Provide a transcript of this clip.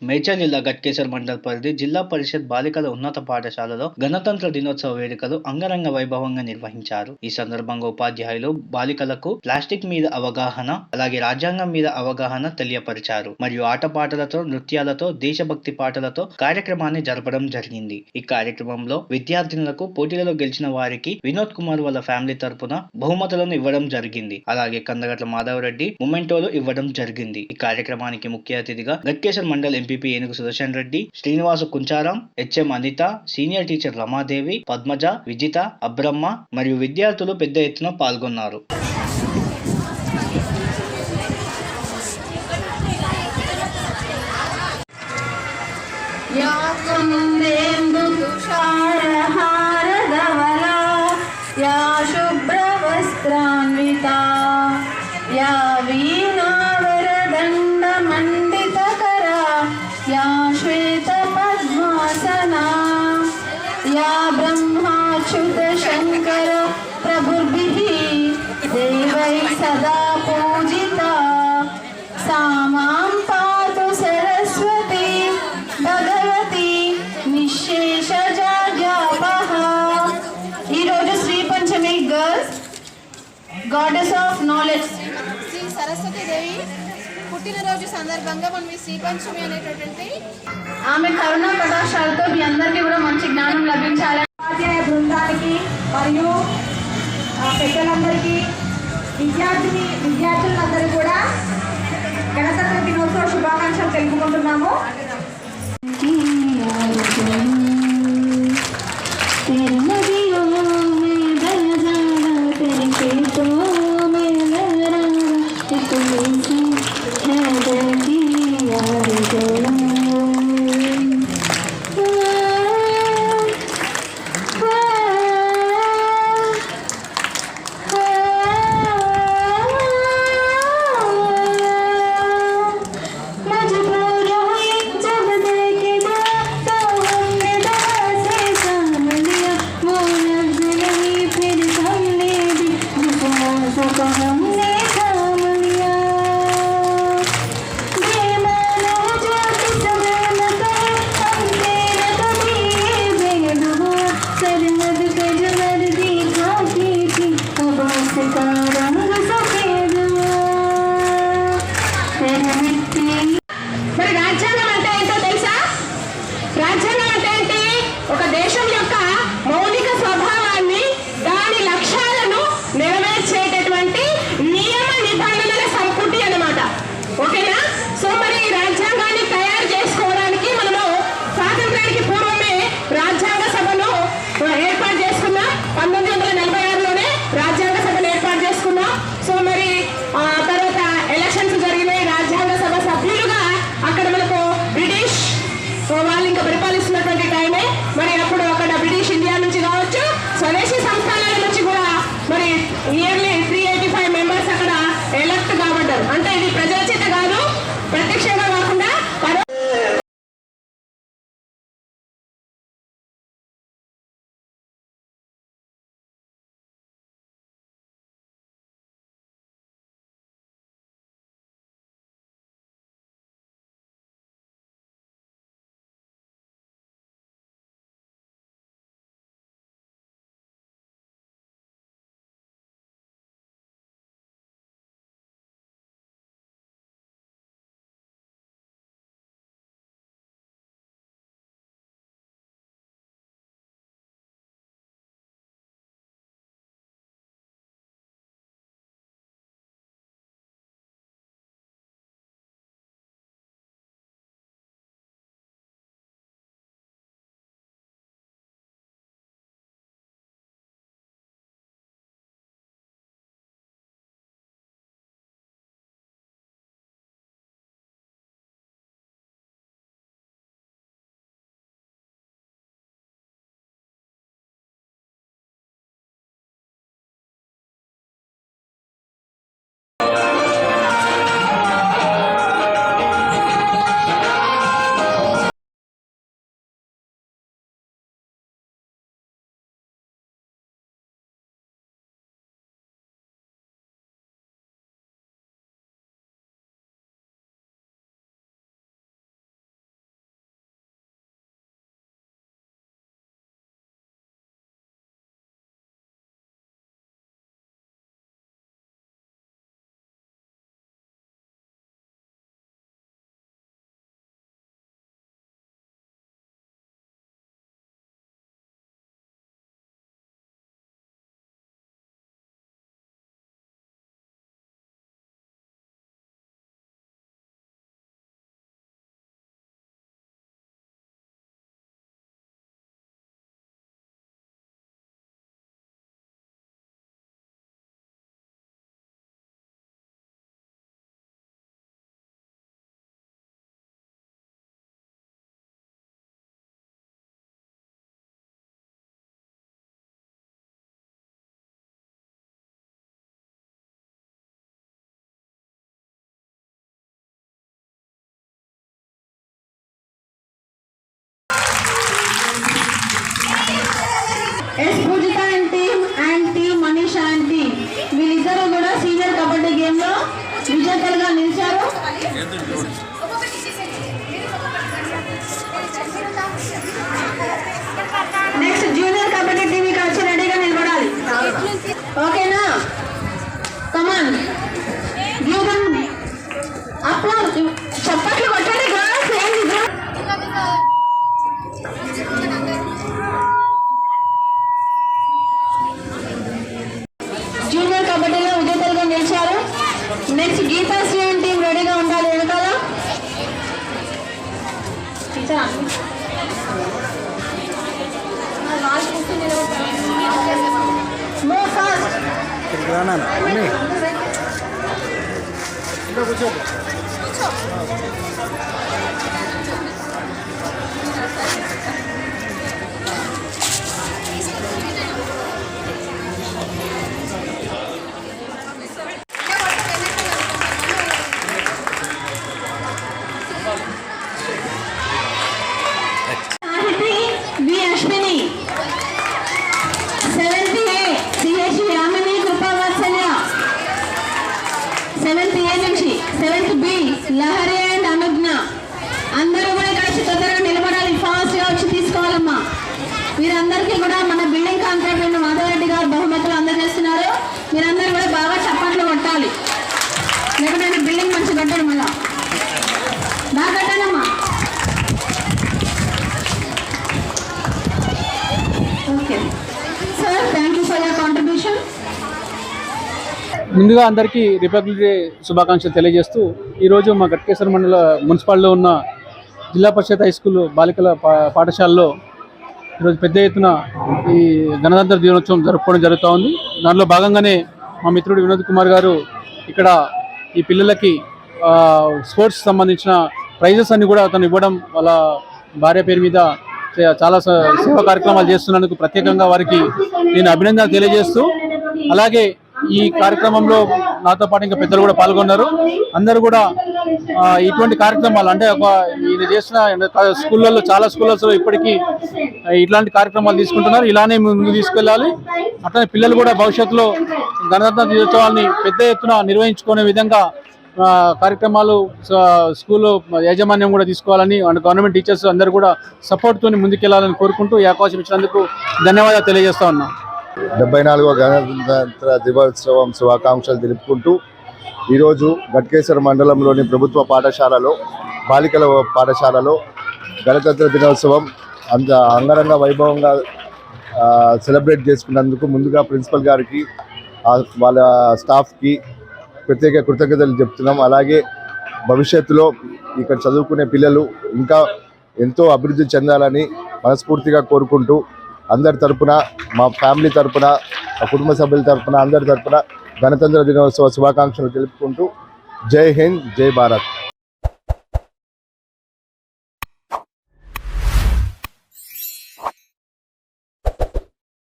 మేడ్చల్ జిల్లా గట్కేసర్ మండల్ పరిధి జిల్లా పరిషత్ బాలికల ఉన్నత పాఠశాలలో గణతంత్ర దినోత్సవ వేడుకలు అంగరంగ వైభవంగా నిర్వహించారు. ఈ సందర్భంగా ఉపాధ్యాయులు బాలికలకు ప్లాస్టిక్ మీద అవగాహన, అలాగే రాజ్యాంగం మీద అవగాహన తెలియపరిచారు. మరియు ఆటపాటలతో, నృత్యాలతో, దేశభక్తి పాటలతో కార్యక్రమాన్ని జరపడం జరిగింది. ఈ కార్యక్రమంలో విద్యార్థినులకు పోటీలలో గెలిచిన వారికి వినోద్ కుమార్ వాళ్ళ ఫ్యామిలీ తరపున బహుమతులను ఇవ్వడం జరిగింది. అలాగే కందగట్ల మాధవరెడ్డి మొమెంటోలు ఇవ్వడం జరిగింది. ఈ కార్యక్రమానికి ముఖ్య అతిథిగా Ghatkesar mandal MPP Enugu Sudarshan Reddy, Srinivasu Kuncharam, HM Anitha, senior teacher Ramadevi, Padmaja, Vijitha, Abramma మరియు విద్యార్థులు పెద్ద ఎత్తున పాల్గొన్నారు. या ब्रह्माच्युत शंकर प्रभुर्भिः देवैः सदा पूजिता सा मां पातु सरस्वती भगवती निःशेषजाड्यापः। ఈ రోజు Shri Panchami girls goddess of knowledge Shri Saraswati Devi పుట్టినరోజు సందర్భంగా మనం ఈ శ్రీ పంచమి అనేటటువంటి ఆమె కరుణా కటాక్షాలతో మీ అందరికీ కూడా మంచి జ్ఞానం లభించాలని ఉపాధ్యాయ బృందానికి మరియు పెద్దలందరికీ విద్యార్థులందరికీ కూడా గణతంత్ర దినోత్సవ శుభాకాంక్షలు తెలుపుకుంటున్నాము. S Poojitha and team Manisha and team వీళ్ళిద్దరూ కూడా సీనియర్ కబడ్డీ గేమ్ లో విజేతలుగా నిలిచారు. నెక్స్ట్ జూనియర్ కబడ్డీ టీమ్ ఇక్కడ వచ్చి రెడీగా నిలబడాలి. ఓకేనా? Come on give them applause. చప్పట్లు కొట్టండి గర్ల్స్. జూనియర్ కబడ్డీలో విజేతలుగా నిలిచారు. నెక్స్ట్ గీతాశ్రీ అండ్ టీం రెడీగా ఉండాలి వెనకాల. Move fast. B Ashwini 7th A CH Yamini Krupavatsalya 7th A నుంచి 7th B లహరి అండ్ అనుజ్ఞ. అందరూ కూడా ఇక్కడ వచ్చి తొందరగా నిలబడాలి. ఫాస్ట్ గా వచ్చి తీసుకోవాలమ్మా. మీరందరికీ కూడా మన బిల్డింగ్ కాంట్రాక్టర్ మాధవరెడ్డి గారు బహుమతులు అందజేస్తున్నారు. మీరందరూ కూడా బాగా చప్పట్లు కొట్టాలి, లేకపోతే బిల్డింగ్ మంచి కట్టాడు. మళ్ళా బాగా కట్టానమ్మా. Okay sir, thank you for your contribution. ముందుగా అందరికీ రిపబ్లిక్ డే శుభాకాంక్షలు తెలియజేస్తూ ఈరోజు మా గట్కేశ్వర మండల మున్సిపాలిటీలో ఉన్న జిల్లా పరిషత్ హై స్కూల్ బాలికల పాఠశాలలో ఈరోజు పెద్ద ఎత్తున ఈ గణతంత్ర దినోత్సవం జరుపుకోవడం జరుగుతూ ఉంది. దానిలో భాగంగానే మా మిత్రుడు వినోద్ కుమార్ గారు ఇక్కడ ఈ పిల్లలకి స్పోర్ట్స్ సంబంధించిన ప్రైజెస్ అన్ని కూడా అతను ఇవ్వడం, వాళ్ళ భార్య పేరు మీద చాలా సేవా కార్యక్రమాలు చేస్తున్నందుకు ప్రత్యేకంగా వారికి నేను అభినందనలు తెలియజేస్తూ, అలాగే ఈ కార్యక్రమంలో నాతో పాటు ఇంకా పెద్దలు కూడా పాల్గొన్నారు. అందరూ కూడా ఇటువంటి కార్యక్రమాలు అంటే ఈయన చేసిన స్కూళ్ళల్లో చాలా స్కూళ్ళలో ఇప్పటికీ ఇట్లాంటి కార్యక్రమాలు తీసుకుంటున్నారు. ఇలానే ముందుకు తీసుకెళ్ళాలి. అట్లనే పిల్లలు కూడా భవిష్యత్తులో గణతంత్ర దినోత్సవాన్ని పెద్ద ఎత్తున నిర్వహించుకునే విధంగా కార్యక్రమాలు స్కూల్లో యాజమాన్యం కూడా తీసుకోవాలని అండ్ గవర్నమెంట్ టీచర్స్ అందరూ కూడా సపోర్ట్తో ముందుకెళ్లాలని కోరుకుంటూ ఈ అవకాశం ఇచ్చినందుకు ధన్యవాదాలు తెలియజేస్తా ఉన్నాం. 74వ గణతంత్ర దినోత్సవం శుభాకాంక్షలు తెలుపుకుంటూ ఈరోజు గట్కేశ్వర మండలంలోని ప్రభుత్వ పాఠశాలలో బాలికల పాఠశాలలో గణతంత్ర దినోత్సవం అంగరంగ వైభవంగా సెలబ్రేట్ చేసుకున్నందుకు ముందుగా ప్రిన్సిపల్ గారికి వాళ్ళ స్టాఫ్కి ప్రత్యేక కృతజ్ఞతలు చెప్తున్నాం. అలాగే భవిష్యత్తులో ఇక్కడ చదువుకునే పిల్లలు ఇంకా ఎంతో అభివృద్ధి చెందాలని మనస్ఫూర్తిగా కోరుకుంటూ అందరి తరపున, మా ఫ్యామిలీ తరపున, మా కుటుంబ సభ్యుల తరపున, అందరి తరపున గణతంత్ర దినోత్సవ శుభాకాంక్షలు తెలుపుకుంటూ జై హింద్, జై భారత్.